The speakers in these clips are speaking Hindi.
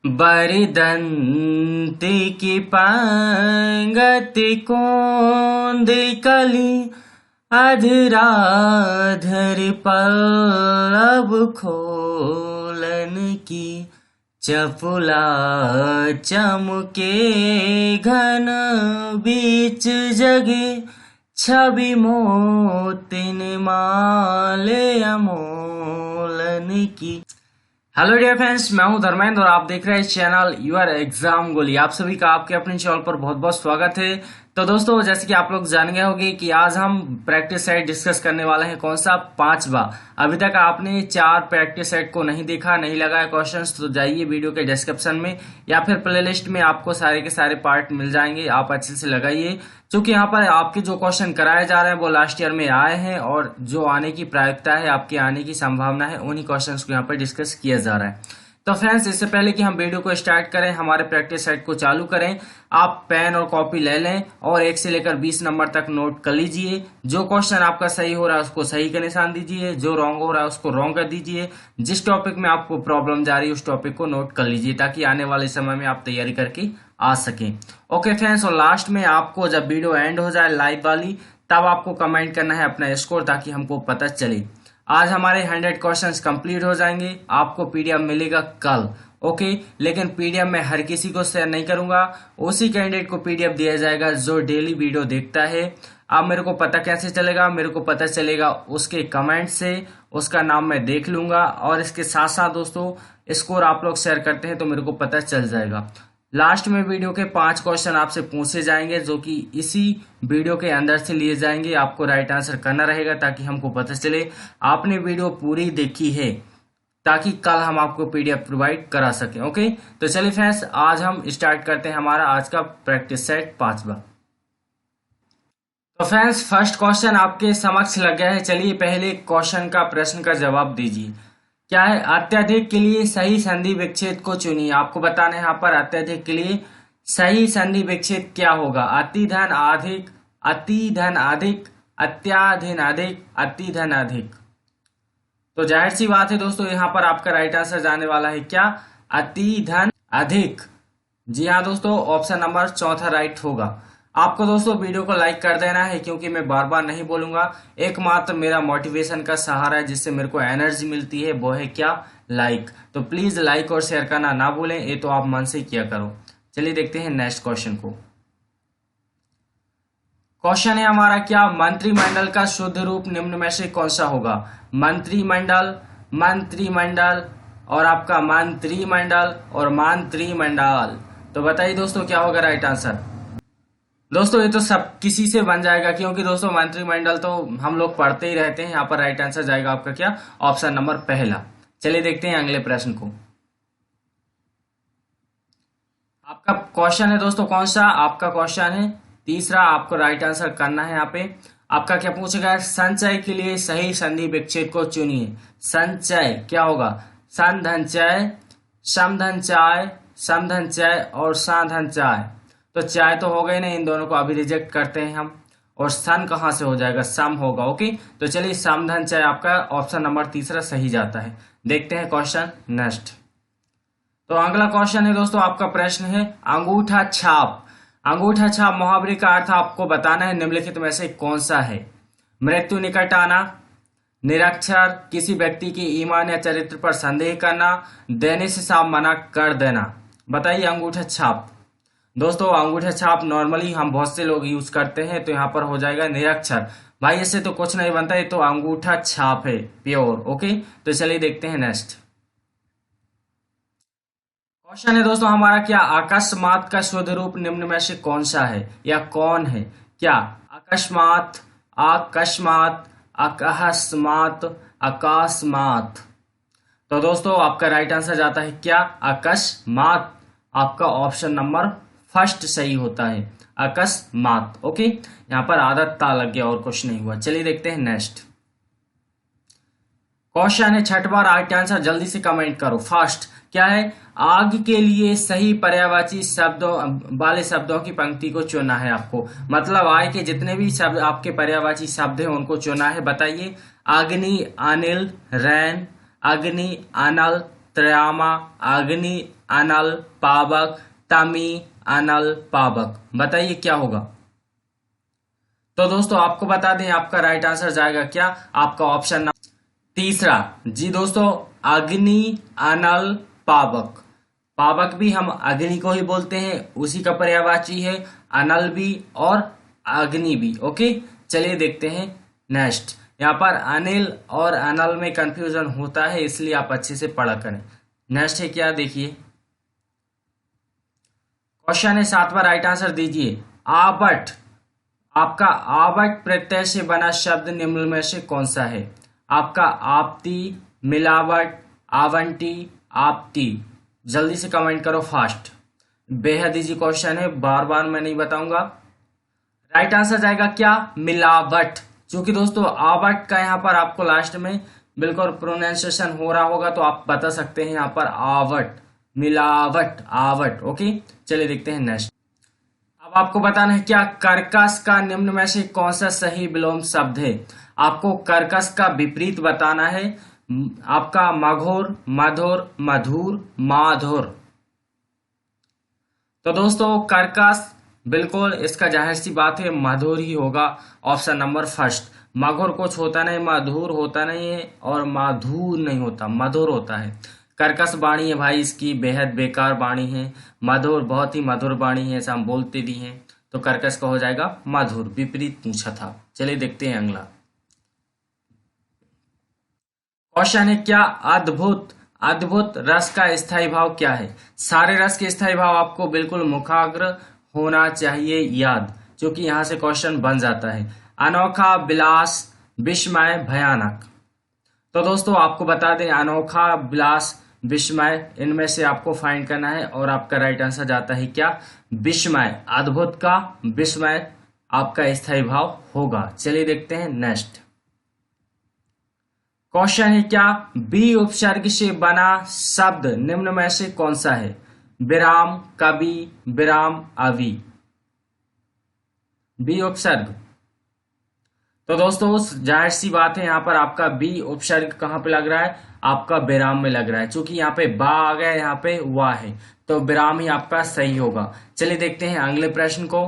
बरिदन्ति पांगति कोन्दिकलि अधराधर पल्लव खोलन की चपुला चमके घन बीच जगे छवि मोतिन माले अमोलन की। हेलो डियर फ्रेंड्स, मैं हूं धर्मेंद्र और आप देख रहे हैं चैनल यूर एग्जाम गोली। आप सभी का आपके अपने चैनल पर बहुत बहुत स्वागत है। तो दोस्तों, जैसे कि आप लोग जान गए होंगे कि आज हम प्रैक्टिस सेट डिस्कस करने वाले हैं। कौन सा? 5वां। अभी तक आपने 4 प्रैक्टिस सेट को नहीं देखा, नहीं लगाया क्वेश्चंस, तो जाइए वीडियो के डिस्क्रिप्शन में या फिर प्लेलिस्ट में आपको सारे के सारे पार्ट मिल जाएंगे। आप अच्छे से लगाइए, क्योंकि यहाँ पर आपके जो क्वेश्चन कराए जा रहे हैं वो लास्ट ईयर में आए हैं और जो आने की प्रायिकता है, आपके आने की संभावना है, उन्हीं क्वेश्चंस को यहाँ पर डिस्कस किया जा रहा है। तो फ्रेंड्स, इससे पहले कि हम वीडियो को स्टार्ट करें, हमारे प्रैक्टिस सेट को चालू करें, आप पेन और कॉपी ले लें और 1 से लेकर 20 नंबर तक नोट कर लीजिए। जो क्वेश्चन आपका सही हो रहा है उसको सही का निशान दीजिए, जो रॉन्ग हो रहा है उसको रॉन्ग कर दीजिए। जिस टॉपिक में आपको प्रॉब्लम जा रही है उस टॉपिक को नोट कर लीजिए, ताकि आने वाले समय में आप तैयारी करके आ सकें। ओके फ्रेंड्स, और लास्ट में आपको जब वीडियो एंड हो जाए लाइव वाली, तब आपको कमेंट करना है अपना स्कोर, ताकि हमको पता चले। आज हमारे 100 क्वेश्चंस कंप्लीट हो जाएंगे। आपको पीडीएफ मिलेगा कल, ओके। लेकिन पीडीएफ मैं हर किसी को शेयर नहीं करूंगा, उसी कैंडिडेट को पीडीएफ दिया जाएगा जो डेली वीडियो देखता है। अब मेरे को पता कैसे चलेगा? मेरे को पता चलेगा उसके कमेंट से, उसका नाम मैं देख लूंगा, और इसके साथ साथ दोस्तों स्कोर आप लोग शेयर करते हैं तो मेरे को पता चल जाएगा। लास्ट में वीडियो के 5 क्वेश्चन आपसे पूछे जाएंगे, जो कि इसी वीडियो के अंदर से लिए जाएंगे। आपको राइट आंसर करना रहेगा, ताकि हमको पता चले आपने वीडियो पूरी देखी है, ताकि कल हम आपको पीडीएफ प्रोवाइड करा सकें। ओके, तो चलिए फ्रेंड्स, आज हम स्टार्ट करते हैं हमारा आज का प्रैक्टिस सेट 5वां। तो फ्रेंड्स, फर्स्ट क्वेश्चन आपके समक्ष लग गया है। चलिए पहले क्वेश्चन का प्रश्न का जवाब दीजिए। क्या है? अत्यधिक के लिए सही संधि विच्छेद को चुनिए। आपको बताना है यहाँ पर अत्यधिक के लिए सही संधि विच्छेद क्या होगा। अति धन अधिक, अति धन अधिक, अत्याधीन अधिक, अति धन अधिक। तो जाहिर सी बात है दोस्तों, यहाँ पर आपका राइट आंसर जाने वाला है क्या? अति धन अधिक। जी हाँ दोस्तों, ऑप्शन नंबर 4 राइट होगा। आपको दोस्तों वीडियो को लाइक कर देना है, क्योंकि मैं बार बार नहीं बोलूंगा। एकमात्र मेरा मोटिवेशन का सहारा है, जिससे मेरे को एनर्जी मिलती है, वो है क्या? लाइक। तो प्लीज लाइक और शेयर करना ना भूलें, ये तो आप मन से किया करो। चलिए देखते हैं नेक्स्ट क्वेश्चन को। क्वेश्चन है हमारा क्या? मंत्रिमंडल का शुद्ध रूप निम्न में से कौन सा होगा? मंत्रिमंडल, मंत्रिमंडल और आपका मंत्रिमंडल और मंत्रिमंडल। तो बताइए दोस्तों क्या होगा राइट आंसर? दोस्तों ये तो सब किसी से बन जाएगा, क्योंकि दोस्तों मंत्रिमंडल तो हम लोग पढ़ते ही रहते हैं। यहाँ पर राइट आंसर जाएगा आपका क्या? ऑप्शन नंबर पहला। चलिए देखते हैं अगले प्रश्न को। आपका क्वेश्चन है दोस्तों कौन सा? आपका क्वेश्चन है तीसरा। आपको राइट आंसर करना है। यहाँ पे आपका क्या पूछा गया? संचय के लिए सही संधि विच्छेद को चुनिए। संचय क्या होगा? संधनचय, समधनचय, समधनचय और साधनचय। तो चाय तो हो गई नहीं, इन दोनों को अभी रिजेक्ट करते हैं हम। और सन कहां से हो जाएगा? सम होगा। ओके, तो चलिए समधनचय आपका ऑप्शन नंबर तीसरा सही जाता है। देखते हैं क्वेश्चन नेक्स्ट। तो अगला क्वेश्चन है दोस्तों, आपका प्रश्न है अंगूठा छाप। अंगूठा छाप मुहावरे का अर्थ आपको बताना है निम्नलिखित में से कौन सा है? मृत्यु निकट आना, निरक्षर, किसी व्यक्ति की ईमान या चरित्र पर संदेह करना, देने से साफ मना कर देना। बताइए अंगूठा छाप। दोस्तों अंगूठा छाप नॉर्मली हम बहुत से लोग यूज करते हैं, तो यहाँ पर हो जाएगा निरक्षर। भाई इससे तो कुछ नहीं बनता है, तो अंगूठा छाप है प्योर। ओके, तो चलिए देखते हैं नेक्स्ट क्वेश्चन है दोस्तों हमारा क्या? अकस्मात का शुद्ध रूप निम्न में से कौन सा है या कौन है? क्या अकस्मात, अकस्मात, अकस्मात, अकस्मात। तो दोस्तों आपका राइट आंसर जाता है क्या? अकस्मात। आपका ऑप्शन नंबर फर्स्ट सही होता है, अकस्मात। ओके, यहाँ पर आदत ता लग गया और कुछ नहीं हुआ। चलिए देखते हैं नेक्स्ट क्वेश्चन है छठवां। राइट आंसर जल्दी से कमेंट करो। फर्स्ट क्या है? आग के लिए सही पर्यायवाची शब्दों वाले शब्दों की पंक्ति को चुनना है आपको। मतलब आग के जितने भी शब्द आपके पर्यायवाची शब्द हैं उनको चुनना है। बताइए अग्नि, अनिल, रैन, अग्नि, अनल, त्रयामा, अग्नि, अनल, पावक, तमी, अनल, पावक। बताइए क्या होगा। तो दोस्तों आपको बता दें आपका राइट आंसर जाएगा क्या, आपका ऑप्शन नंबर तीसरा। जी दोस्तों, अग्नि, अनल, पावक। पावक भी हम अग्नि को ही बोलते हैं, उसी का पर्यायवाची है, अनल भी और अग्नि भी। ओके, चलिए देखते हैं नेक्स्ट। यहाँ पर अनिल और अनल में कंफ्यूजन होता है, इसलिए आप अच्छे से पढ़ा करें। नेक्स्ट है क्या, देखिए क्वेश्चन है 7वां, राइट आंसर दीजिए। आवट, आपका आवट प्रत्यय से बना शब्द निम्न में से कौन सा है। आपका आपती, मिलावट, आवंटी, आपती। जल्दी से कमेंट करो फास्ट, बेहद इजी क्वेश्चन है, बार बार मैं नहीं बताऊंगा। राइट आंसर जाएगा क्या, मिलावट। क्योंकि दोस्तों आवट का यहाँ पर आपको लास्ट में बिल्कुल प्रोनाउंसिएशन हो रहा होगा, तो आप बता सकते हैं यहाँ पर आवट, मिलावट, आवट। ओके, चलिए देखते हैं नेक्स्ट। अब आपको बताना है क्या, कर्कश का निम्न में से कौन सा सही विलोम शब्द है। आपको कर्कश का विपरीत बताना है। आपका मघोर, मधुर, मधुर, माधुर। तो दोस्तों कर्कश बिल्कुल इसका जाहिर सी बात है मधुर ही होगा, ऑप्शन नंबर फर्स्ट। मघुर कुछ होता नहीं, मधुर होता नहीं है और माधुर नहीं होता, मधुर होता है। कर्कश वाणी है भाई इसकी, बेहद बेकार वाणी है। मधुर बहुत ही मधुर वाणी है, ऐसा हम बोलते भी हैं। तो कर्कश का हो जाएगा मधुर, विपरीत पूछा था। चलिए देखते हैं अगला क्वेश्चन है क्या, अद्भुत, अद्भुत रस का स्थायी भाव क्या है। सारे रस के स्थायी भाव आपको बिल्कुल मुखाग्र होना चाहिए याद, क्योंकि यहां से क्वेश्चन बन जाता है। अनोखा, विलास, विस्मय, भयानक। तो दोस्तों आपको बता दें अनोखा, विलास, विस्मय, इनमें से आपको फाइंड करना है और आपका राइट आंसर जाता है क्या, विस्मय। अद्भुत का विस्मय आपका स्थायी भाव होगा। चलिए देखते हैं नेक्स्ट क्वेश्चन है क्या, बी उपसर्ग से बना शब्द निम्न में से कौन सा है। विराम, कवि, विराम, अवि। बी उपसर्ग। तो दोस्तों जाहिर सी बात है यहाँ पर आपका बी उपसर्ग कहाँ पे लग रहा है, आपका विराम में लग रहा है। क्योंकि यहाँ पे बा आ गया, यहाँ पे वा है, तो विराम ही आपका सही होगा। चलिए देखते हैं अगले प्रश्न को,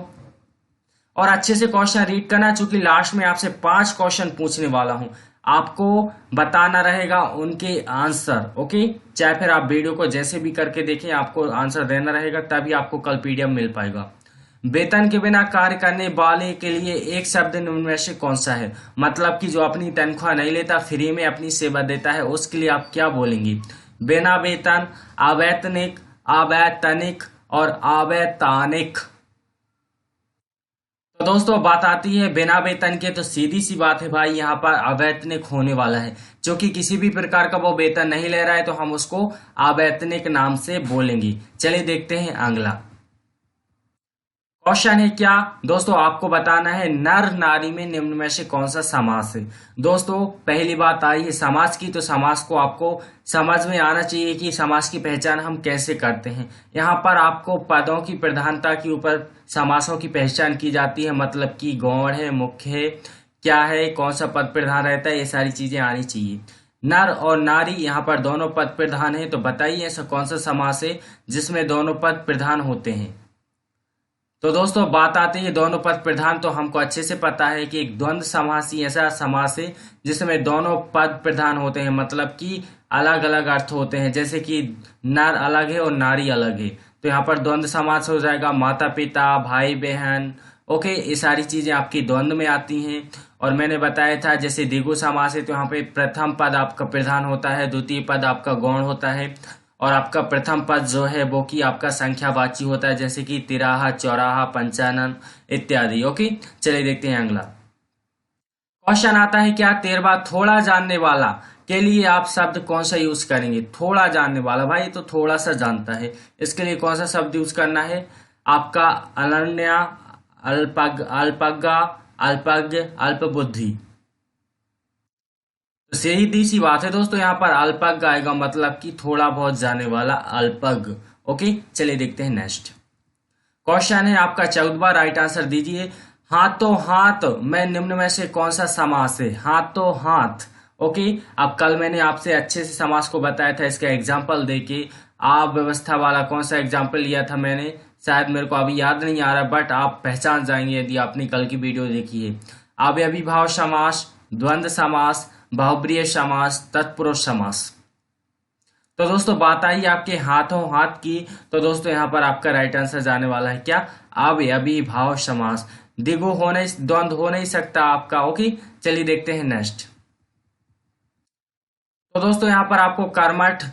और अच्छे से क्वेश्चन रीड करना, चूंकि लास्ट में आपसे 5 क्वेश्चन पूछने वाला हूं, आपको बताना रहेगा उनके आंसर। ओके, चाहे फिर आप वीडियो को जैसे भी करके देखें, आपको आंसर देना रहेगा, तभी आपको कल पीडीएफ मिल पाएगा। वेतन के बिना कार्य करने वाले के लिए एक शब्द निम्न में से कौन सा है। मतलब कि जो अपनी तनख्वाह नहीं लेता, फ्री में अपनी सेवा देता है, उसके लिए आप क्या बोलेंगे। बिना वेतन, अवैतनिक, अवैतनिक और अवैतनिक। तो दोस्तों बात आती है बिना वेतन के, तो सीधी सी बात है भाई यहाँ पर अवैतनिक होने वाला है। क्योंकि किसी भी प्रकार का वो वेतन नहीं ले रहा है, तो हम उसको अवैतनिक नाम से बोलेंगे। चलिए देखते हैं अगला क्वेश्चन है क्या, दोस्तों आपको बताना है नर नारी में निम्न में से कौन सा समास है। दोस्तों पहली बात आई है समास की, तो समास को आपको समझ में आना चाहिए कि समास की पहचान हम कैसे करते हैं। यहाँ पर आपको पदों की प्रधानता के ऊपर समासों की पहचान की जाती है, मतलब कि गौण है, मुख्य है, क्या है, कौन सा पद प्रधान रहता है, ये सारी चीजें आनी चाहिए। नर और नारी यहाँ पर दोनों पद प्रधान है, तो बताइए ऐसा कौन सा समास है जिसमें दोनों पद प्रधान होते हैं। तो दोस्तों बात आती है दोनों पद प्रधान, तो हमको अच्छे से पता है कि एक द्वंद्व समास ही ऐसा समास है जिसमें दोनों पद प्रधान होते हैं, मतलब कि अलग अलग अर्थ होते हैं। जैसे कि नर अलग है और नारी अलग है, तो यहाँ पर द्वंद्व समास हो जाएगा। माता पिता, भाई बहन, ओके, ये सारी चीजें आपकी द्वंद्व में आती हैं। और मैंने बताया था जैसे द्विगु समास है, तो यहाँ पे प्रथम पद आपका प्रधान होता है, द्वितीय पद आपका गौण होता है, और आपका प्रथम पद जो है वो कि आपका संख्यावाची होता है, जैसे कि तिराहा, चौराहा, पंचानन इत्यादि। ओके, चलिए देखते हैं अगला क्वेश्चन आता है क्या, 13वां, थोड़ा जानने वाला के लिए आप शब्द कौन सा यूज करेंगे। थोड़ा जानने वाला, भाई तो थोड़ा सा जानता है, इसके लिए कौन सा शब्द यूज करना है, आपका अनन्या, अल्पज्ञा, अल्पज्ञ, अल्पबुद्धि। तो सीधी सी बात है दोस्तों, यहाँ पर अल्पज्ञ आएगा, मतलब कि थोड़ा बहुत जाने वाला, अल्पज्ञ। ओके, चलिए देखते हैं नेक्स्ट क्वेश्चन है आपका 14वां, राइट आंसर दीजिए। हाथों हाथ में निम्न में से कौन सा समास है। हाथों हाथ, ओके। अब कल मैंने आपसे अच्छे से समास को बताया था इसका एग्जाम्पल देके। आप व्यवस्था वाला कौन सा एग्जाम्पल लिया था मैंने, शायद मेरे को अभी याद नहीं आ रहा, बट आप पहचान जाएंगे यदि आपने कल की वीडियो देखी है। अव्ययीभाव समास, द्वंद्व समास, बहुब्रीहि समास, तत्पुरुष समास। तो दोस्तों बात आई आपके हाथों हाथ की, तो दोस्तों यहाँ पर आपका राइट आंसर जाने वाला है क्या, अव्ययीभाव समास। द्विगु हो नहीं, द्वंद्व हो नहीं सकता आपका। ओके, चलिए देखते हैं नेक्स्ट। तो दोस्तों यहाँ पर आपको कर्मठ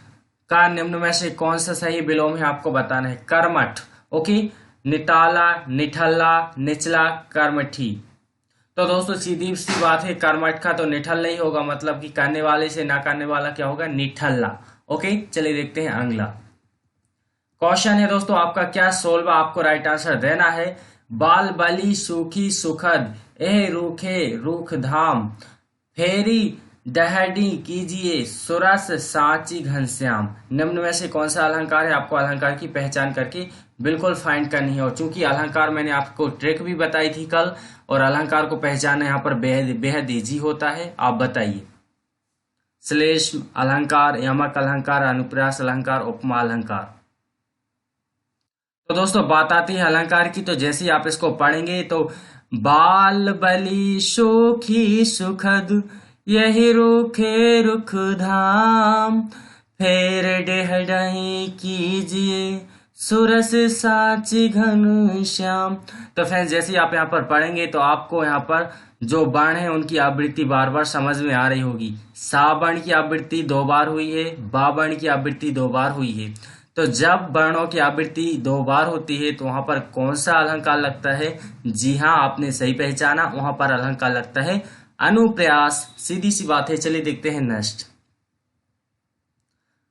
का निम्न में से कौन सा सही विलोम है आपको बताना है। कर्मठ, ओके, निताला, निठल्ला, निचला, कर्मठी। तो दोस्तों सीधी सी बात है, कर्मठ का तो निठल नहीं होगा, मतलब कि करने वाले से ना करने वाला क्या होगा, निठल्ला। ओके, चलिए देखते हैं अगला क्वेश्चन है दोस्तों आपका क्या, 16वां आपको राइट आंसर देना है। बाल बली सूखी सुखद, एह रूखे रूख धाम, फेरी दहडी कीजिए सुरस सांची घनश्याम। निम्न में से कौन सा अलंकार है, आपको अलंकार की पहचान करके बिल्कुल फाइंड करनी है। और चूंकि अलंकार मैंने आपको ट्रिक भी बताई थी कल, और अलंकार को पहचानना यहाँ पर बेहद इजी होता है। आप बताइए, श्लेष्म अलंकार, यमक अलंकार, अनुप्रास अलंकार, उपमा अलंकार। तो दोस्तों बात आती है अलंकार की, तो जैसे ही आप इसको पढ़ेंगे तो बाल बली सूखी सुखद, यही रूखे रुख धाम, फेर डेहडही कीजिए सुरस साची घन श्याम। तो फ्रेंड्स जैसे ही आप यहाँ पर पढ़ेंगे तो आपको यहाँ पर जो वर्ण है उनकी आवृत्ति बार बार समझ में आ रही होगी। सा वर्ण की आवृत्ति 2 बार हुई है, बा वर्ण की आवृत्ति 2 बार हुई है। तो जब वर्णों की आवृत्ति 2 बार होती है तो वहां पर कौन सा अलंकार लगता है, जी हाँ आपने सही पहचाना, वहां पर अलंकार लगता है अनुप्रास। सीधी सी बात है, चलिए देखते हैं नेक्स्ट।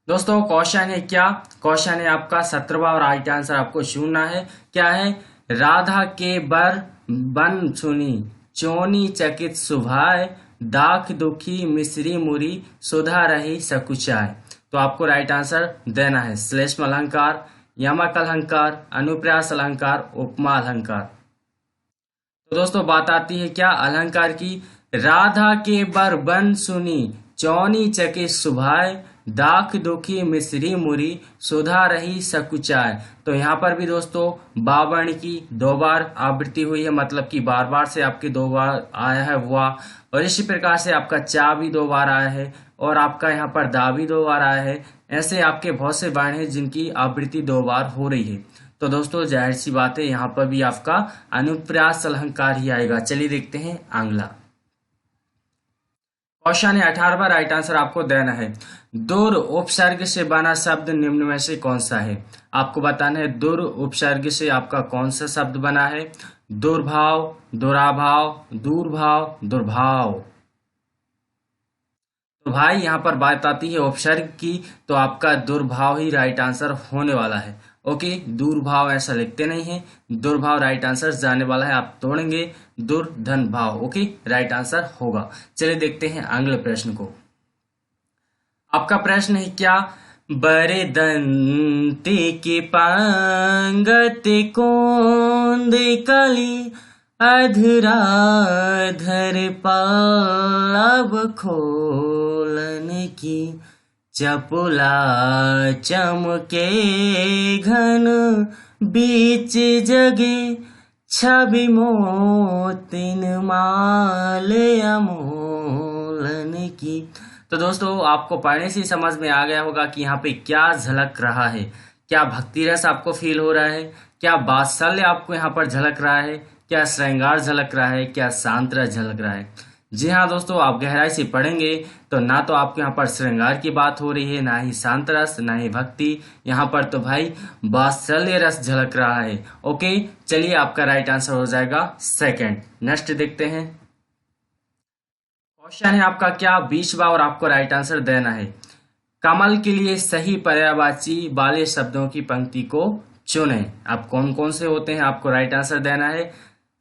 दोस्तों क्वेश्चन है क्या, क्वेश्चन है आपका 17वां और राइट आंसर आपको चुनना है। क्या है, राधा के बर बन सुनी, चोनी चकित सुभाए, दाख दुखी मिश्री मुरी, सुधा रही सकुचाए। तो आपको राइट आंसर देना है श्लेष्म अलंकार, यमक अलंकार, अनुप्रास अलंकार, उपमा अलंकार। तो दोस्तों बात आती है क्या अलंकार की, राधा के बर बन सुनी, चौनी चके सुभाए, दाख दुखी मिश्री मुरी, सुधा रही सकुचाए। तो यहाँ पर भी दोस्तों बावर्ण की 2 बार आवृत्ति हुई है, मतलब कि बार बार से आपके 2 बार आया है वाह, और इसी प्रकार से आपका चा भी 2 बार आया है, और आपका यहाँ पर दा भी 2 बार आया है। ऐसे आपके बहुत से वर्ण हैं जिनकी आवृत्ति 2 बार हो रही है। तो दोस्तों जाहिर सी बात है यहाँ पर भी आपका अनुप्रास अलंकार ही आएगा। चलिए देखते हैं अगला क्वेश्चन है 18वां, राइट आंसर आपको देना है। दुर उपसर्ग से बना शब्द निम्न में से कौन सा है, आपको बताना है दुर उपसर्ग से आपका कौन सा शब्द बना है। दुर्भाव, दुराभाव, दूरभाव, दुर्भाव। तो भाई यहाँ पर बात आती है उपसर्ग की, तो आपका दुर्भाव ही राइट आंसर होने वाला है। ओके, दूरभाव ऐसा लिखते नहीं है, दुर्भाव राइट आंसर जाने वाला है। आप तोड़ेंगे दुर्धन भाव, ओके राइट आंसर होगा। चलिए देखते हैं अगले प्रश्न को। आपका प्रश्न है क्या, बरे दंते के पंगति कोंद कली, अधराधर पल्लव खोलन की, चपुला चमके घन बीच जगे, छवि मोतिन माल अमोलन की। तो दोस्तों आपको पढ़ने से समझ में आ गया होगा कि यहाँ पे क्या झलक रहा है। क्या भक्ति रस आपको फील हो रहा है, क्या वात्सल्य आपको यहाँ पर झलक रहा है, क्या श्रृंगार झलक रहा है, क्या शांत रस झलक रहा है। जी हाँ दोस्तों, आप गहराई से पढ़ेंगे तो ना तो आपके यहाँ पर श्रृंगार की बात हो रही है, ना ही शांत रस, ना ही भक्ति, यहाँ पर तो भाई वात्सल्य रस झलक रहा है। ओके, चलिए आपका राइट आंसर हो जाएगा सेकंड। नेक्स्ट देखते हैं क्वेश्चन है आपका क्या, 20वां और आपको राइट आंसर देना है। कमल के लिए सही पर्यायवाची वाले शब्दों की पंक्ति को चुने। आप कौन कौन से होते हैं, आपको राइट आंसर देना है।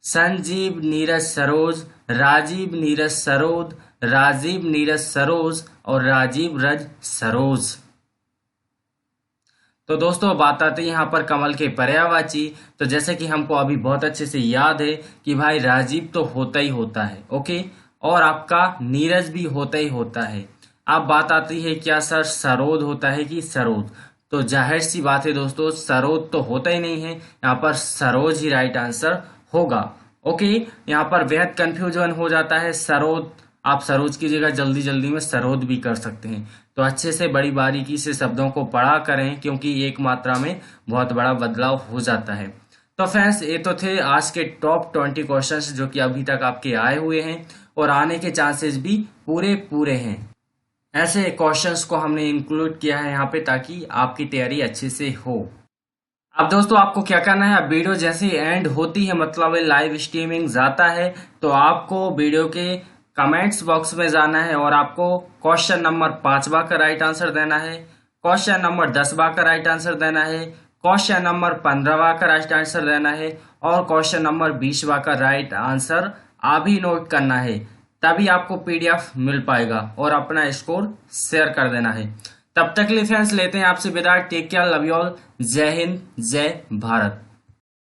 संजीव नीरज सरोज, राजीव नीरज सरोद, राजीव नीरज सरोज और राजीव रज सरोज। तो दोस्तों बात आती है यहाँ पर कमल के पर्यायवाची। तो जैसे कि हमको अभी बहुत अच्छे से याद है कि भाई राजीव तो होता ही होता है, ओके, और आपका नीरज भी होता ही होता है। अब बात आती है क्या सर सरोद होता है कि सरोद, तो जाहिर सी बात है दोस्तों, सरोद तो होता ही नहीं है, यहाँ पर सरोज ही राइट आंसर होगा। ओके, यहाँ पर बेहद कंफ्यूजन हो जाता है, सरोद आप सरोज की जगह जल्दी जल्दी में सरोद भी कर सकते हैं। तो अच्छे से बड़ी बारीकी से शब्दों को पढ़ा करें, क्योंकि एक मात्रा में बहुत बड़ा बदलाव हो जाता है। तो फ्रेंड्स, ये तो थे आज के टॉप 20 क्वेश्चंस जो कि अभी तक आपके आए हुए हैं और आने के चांसेस भी पूरे पूरे हैं। ऐसे क्वेश्चंस को हमने इंक्लूड किया है यहाँ पे ताकि आपकी तैयारी अच्छे से हो। अब दोस्तों आपको क्या करना है, अब वीडियो जैसे एंड होती है, मतलब लाइव स्ट्रीमिंग जाता है, तो आपको वीडियो के कमेंट्स बॉक्स में जाना है और आपको क्वेश्चन नंबर 5वां का राइट आंसर देना है, क्वेश्चन नंबर 10वां का राइट आंसर देना है, क्वेश्चन नंबर 15वां का राइट आंसर देना है और क्वेश्चन नंबर 20वां का राइट आंसर अभी नोट करना है। तभी आपको पीडीएफ मिल पाएगा और अपना स्कोर शेयर कर देना है। तब तक के लिए फ्रेंड्स लेते हैं आपसे विदा, take care, love you all, जय हिंद, जय भारत।